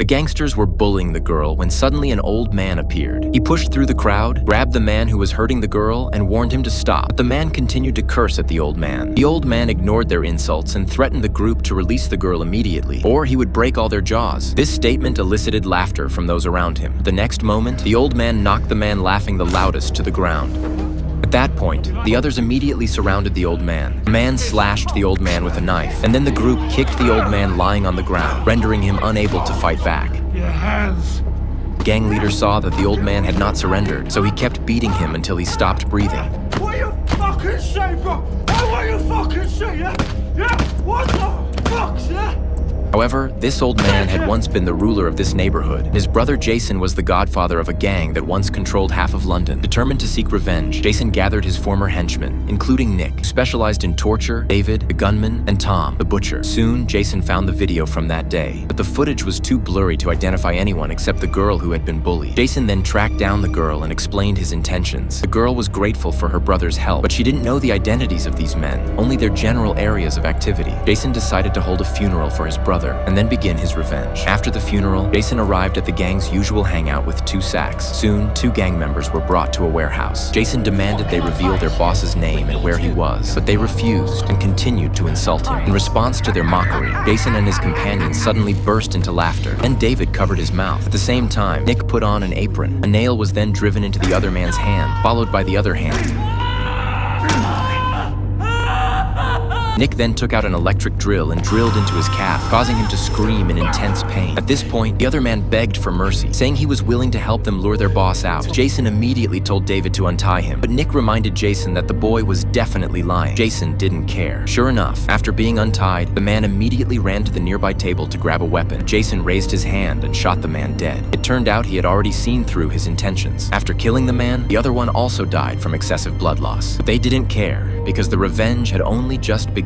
The gangsters were bullying the girl when suddenly an old man appeared. He pushed through the crowd, grabbed the man who was hurting the girl, and warned him to stop. But the man continued to curse at the old man. The old man ignored their insults and threatened the group to release the girl immediately, or he would break all their jaws. This statement elicited laughter from those around him. The next moment, the old man knocked the man laughing the loudest to the ground. At that point, the others immediately surrounded the old man. The man slashed the old man with a knife, and then the group kicked the old man lying on the ground, rendering him unable to fight back. Your hands. The gang leader saw that the old man had not surrendered, so he kept beating him until he stopped breathing. What you fucking say, bro? What you fucking say, yeah? Yeah? What the fuck, yeah? However, this old man had once been the ruler of this neighborhood. His brother Jason was the godfather of a gang that once controlled half of London. Determined to seek revenge, Jason gathered his former henchmen, including Nick, who specialized in torture, David, the gunman, and Tom, the butcher. Soon, Jason found the video from that day, but the footage was too blurry to identify anyone except the girl who had been bullied. Jason then tracked down the girl and explained his intentions. The girl was grateful for her brother's help, but she didn't know the identities of these men, only their general areas of activity. Jason decided to hold a funeral for his brother and then begin his revenge. After the funeral, Jason arrived at the gang's usual hangout with 2 sacks. Soon, 2 gang members were brought to a warehouse. Jason demanded they reveal their boss's name and where he was, but they refused and continued to insult him. In response to their mockery, Jason and his companions suddenly burst into laughter. Then David covered his mouth. At the same time, Nick put on an apron. A nail was then driven into the other man's hand, followed by the other hand. Nick then took out an electric drill and drilled into his calf, causing him to scream in intense pain. At this point, the other man begged for mercy, saying he was willing to help them lure their boss out. Jason immediately told David to untie him, but Nick reminded Jason that the boy was definitely lying. Jason didn't care. Sure enough, after being untied, the man immediately ran to the nearby table to grab a weapon. Jason raised his hand and shot the man dead. It turned out he had already seen through his intentions. After killing the man, the other one also died from excessive blood loss. But they didn't care, because the revenge had only just begun.